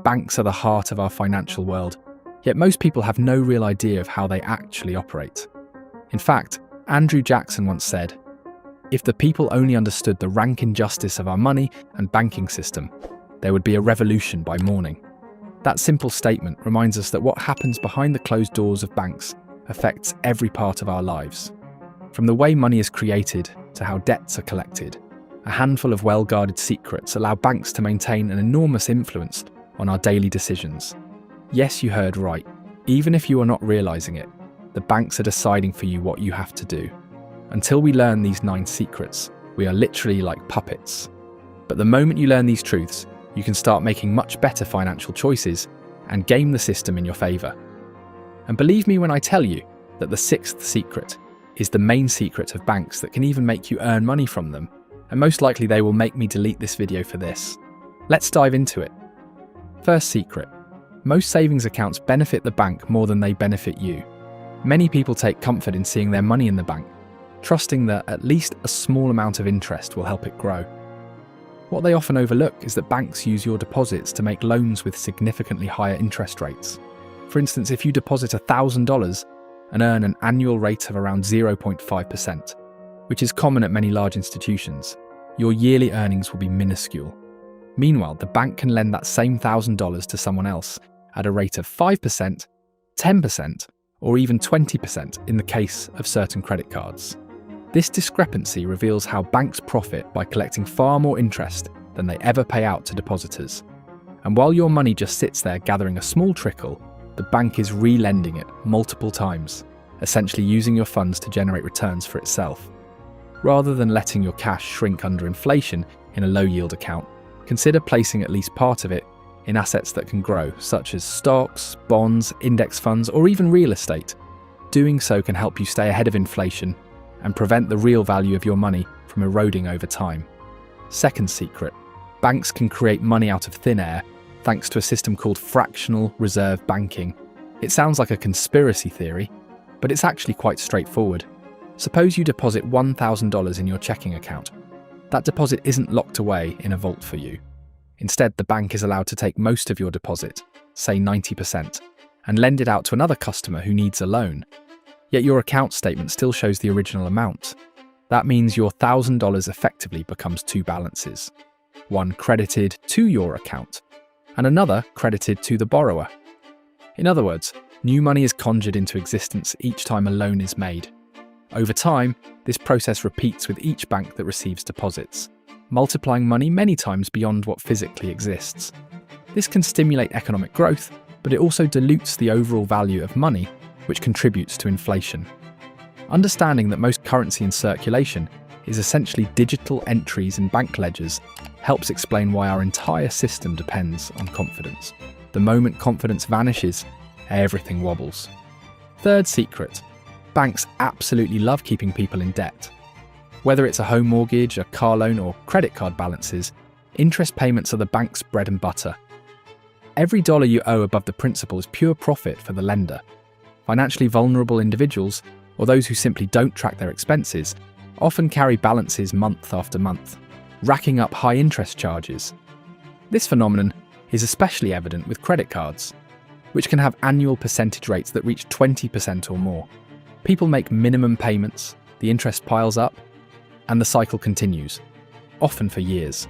Banks are the heart of our financial world, yet most people have no real idea of how they actually operate. In fact, Andrew Jackson once said, "If the people only understood the rank injustice of our money and banking system, there would be a revolution by morning." That simple statement reminds us that what happens behind the closed doors of banks affects every part of our lives. From the way money is created to how debts are collected, a handful of well-guarded secrets allow banks to maintain an enormous influence on our daily decisions. Yes, you heard right. Even if you are not realizing it, the banks are deciding for you what you have to do. Until we learn these 9 secrets, we are literally like puppets. But the moment you learn these truths, you can start making much better financial choices and game the system in your favor. And believe me when I tell you that the 6th secret is the main secret of banks that can even make you earn money from them, and most likely they will make me delete this video for this. Let's dive into it. First secret. Most savings accounts benefit the bank more than they benefit you. Many people take comfort in seeing their money in the bank, trusting that at least a small amount of interest will help it grow. What they often overlook is that banks use your deposits to make loans with significantly higher interest rates. For instance, if you deposit $1,000 and earn an annual rate of around 0.5%, which is common at many large institutions, your yearly earnings will be minuscule. Meanwhile, the bank can lend that same $1,000 to someone else at a rate of 5%, 10%, or even 20% in the case of certain credit cards. This discrepancy reveals how banks profit by collecting far more interest than they ever pay out to depositors. And while your money just sits there gathering a small trickle, the bank is re-lending it multiple times, essentially using your funds to generate returns for itself. Rather than letting your cash shrink under inflation in a low-yield account, consider placing at least part of it in assets that can grow, such as stocks, bonds, index funds, or even real estate. Doing so can help you stay ahead of inflation and prevent the real value of your money from eroding over time. Second secret. Banks can create money out of thin air thanks to a system called fractional reserve banking. It sounds like a conspiracy theory, but it's actually quite straightforward. Suppose you deposit $1,000 in your checking account. That deposit isn't locked away in a vault for you. Instead, the bank is allowed to take most of your deposit, say 90%, and lend it out to another customer who needs a loan. Yet your account statement still shows the original amount. That means your $1,000 effectively becomes 2 balances. One credited to your account, and another credited to the borrower. In other words, new money is conjured into existence each time a loan is made. Over time, this process repeats with each bank that receives deposits, multiplying money many times beyond what physically exists. This can stimulate economic growth, but it also dilutes the overall value of money, which contributes to inflation. Understanding that most currency in circulation is essentially digital entries in bank ledgers helps explain why our entire system depends on confidence. The moment confidence vanishes, everything wobbles. Third secret. Banks absolutely love keeping people in debt. Whether it's a home mortgage, a car loan, or credit card balances, interest payments are the bank's bread and butter. Every dollar you owe above the principal is pure profit for the lender. Financially vulnerable individuals, or those who simply don't track their expenses, often carry balances month after month, racking up high interest charges. This phenomenon is especially evident with credit cards, which can have annual percentage rates that reach 20% or more. People make minimum payments, the interest piles up, and the cycle continues, often for years.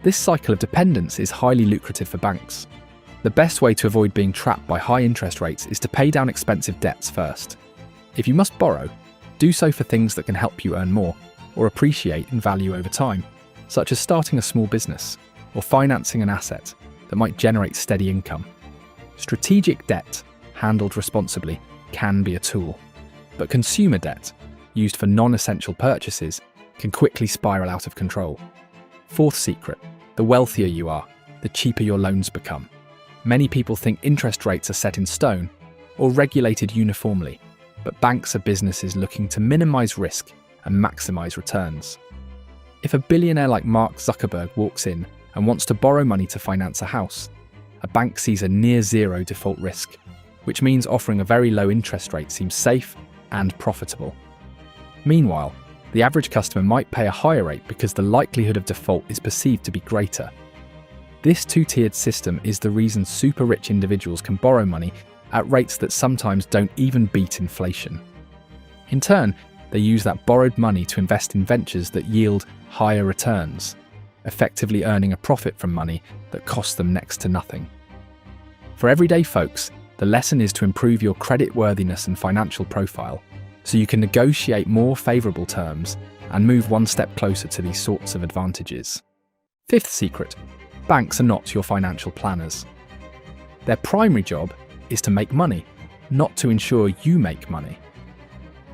This cycle of dependence is highly lucrative for banks. The best way to avoid being trapped by high interest rates is to pay down expensive debts first. If you must borrow, do so for things that can help you earn more or appreciate in value over time, such as starting a small business or financing an asset that might generate steady income. Strategic debt, handled responsibly, can be a tool, but consumer debt, used for non-essential purchases, can quickly spiral out of control. Fourth secret. The wealthier you are, the cheaper your loans become. Many people think interest rates are set in stone or regulated uniformly, but banks are businesses looking to minimize risk and maximize returns. If a billionaire like Mark Zuckerberg walks in and wants to borrow money to finance a house, a bank sees a near zero default risk, which means offering a very low interest rate seems safe and profitable. Meanwhile, the average customer might pay a higher rate because the likelihood of default is perceived to be greater. This two-tiered system is the reason super rich individuals can borrow money at rates that sometimes don't even beat inflation. In turn, they use that borrowed money to invest in ventures that yield higher returns, effectively earning a profit from money that costs them next to nothing. For everyday folks, the lesson is to improve your creditworthiness and financial profile so you can negotiate more favourable terms and move one step closer to these sorts of advantages. Fifth secret: banks are not your financial planners. Their primary job is to make money, not to ensure you make money.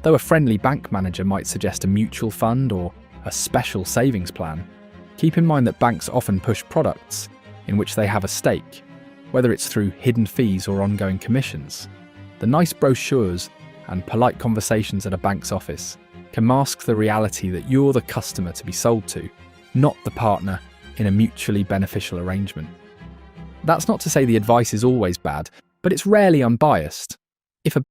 Though a friendly bank manager might suggest a mutual fund or a special savings plan, keep in mind that banks often push products in which they have a stake, whether it's through hidden fees or ongoing commissions. The nice brochures and polite conversations at a bank's office can mask the reality that you're the customer to be sold to, not the partner in a mutually beneficial arrangement. That's not to say the advice is always bad, but it's rarely unbiased. If a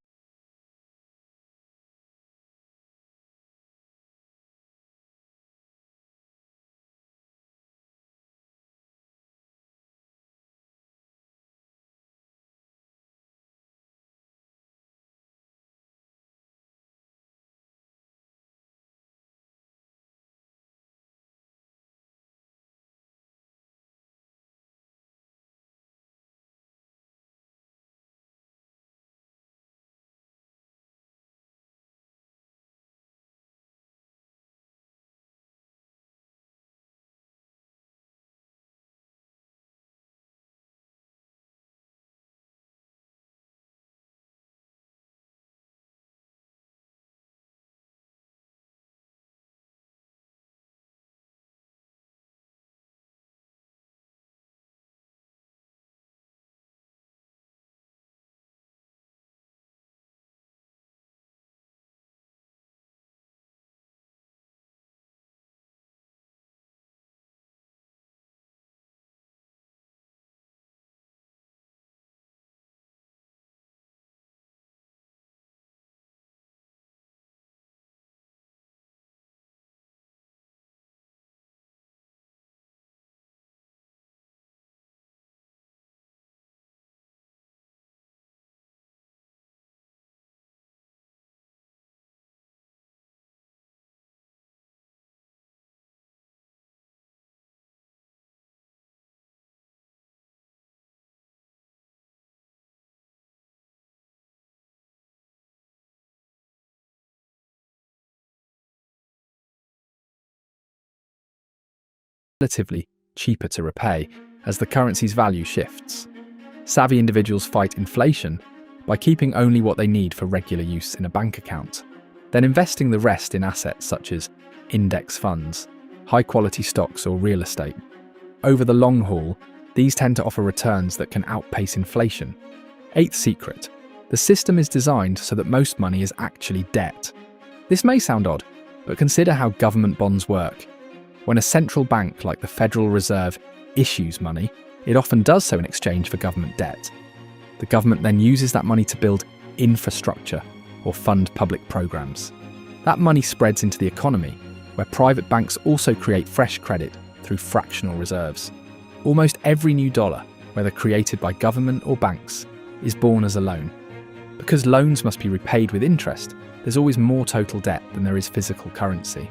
relatively cheaper to repay as the currency's value shifts. Savvy individuals fight inflation by keeping only what they need for regular use in a bank account, then investing the rest in assets such as index funds, high-quality stocks or real estate. Over the long haul, these tend to offer returns that can outpace inflation. Eighth secret: the system is designed so that most money is actually debt. This may sound odd, but consider how government bonds work. When a central bank like the Federal Reserve issues money, it often does so in exchange for government debt. The government then uses that money to build infrastructure or fund public programs. That money spreads into the economy, where private banks also create fresh credit through fractional reserves. Almost every new dollar, whether created by government or banks, is born as a loan. Because loans must be repaid with interest, there's always more total debt than there is physical currency.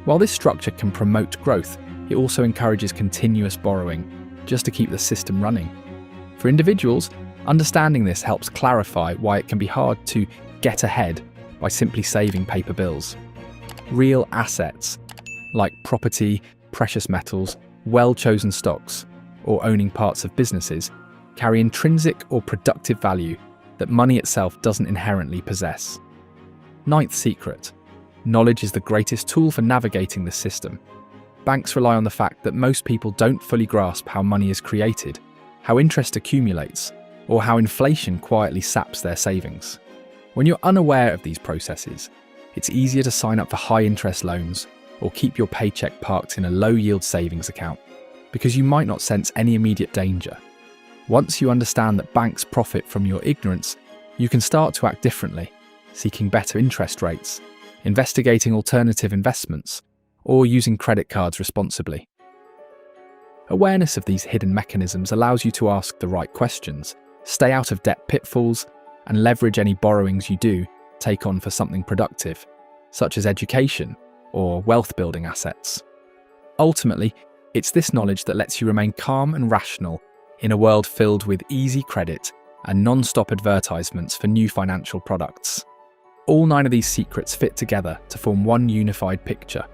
While this structure can promote growth, it also encourages continuous borrowing, just to keep the system running. For individuals, understanding this helps clarify why it can be hard to get ahead by simply saving paper bills. Real assets, like property, precious metals, well-chosen stocks, or owning parts of businesses, carry intrinsic or productive value that money itself doesn't inherently possess. Ninth secret: knowledge is the greatest tool for navigating the system. Banks rely on the fact that most people don't fully grasp how money is created, how interest accumulates, or how inflation quietly saps their savings. When you're unaware of these processes, it's easier to sign up for high-interest loans or keep your paycheck parked in a low-yield savings account, because you might not sense any immediate danger. Once you understand that banks profit from your ignorance, you can start to act differently, seeking better interest rates, investigating alternative investments, or using credit cards responsibly. Awareness of these hidden mechanisms allows you to ask the right questions, stay out of debt pitfalls, and leverage any borrowings you do take on for something productive, such as education or wealth-building assets. Ultimately, it's this knowledge that lets you remain calm and rational in a world filled with easy credit and non-stop advertisements for new financial products. All 9 of these secrets fit together to form one unified picture.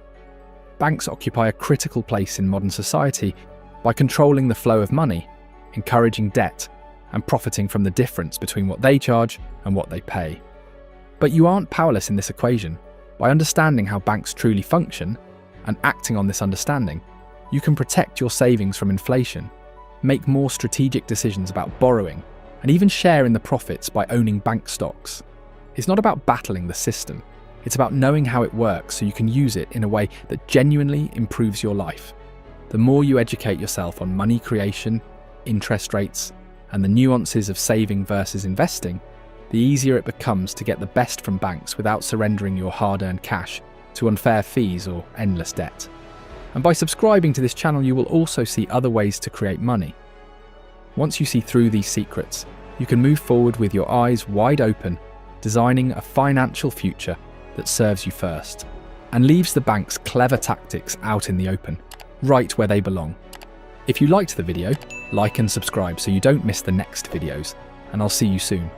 Banks occupy a critical place in modern society by controlling the flow of money, encouraging debt, and profiting from the difference between what they charge and what they pay. But you aren't powerless in this equation. By understanding how banks truly function and acting on this understanding, you can protect your savings from inflation, make more strategic decisions about borrowing, and even share in the profits by owning bank stocks. It's not about battling the system. It's about knowing how it works so you can use it in a way that genuinely improves your life. The more you educate yourself on money creation, interest rates, and the nuances of saving versus investing, the easier it becomes to get the best from banks without surrendering your hard-earned cash to unfair fees or endless debt. And by subscribing to this channel, you will also see other ways to create money. Once you see through these secrets, you can move forward with your eyes wide open, designing a financial future that serves you first and leaves the bank's clever tactics out in the open, right where they belong. If you liked the video, like and subscribe so you don't miss the next videos, and I'll see you soon.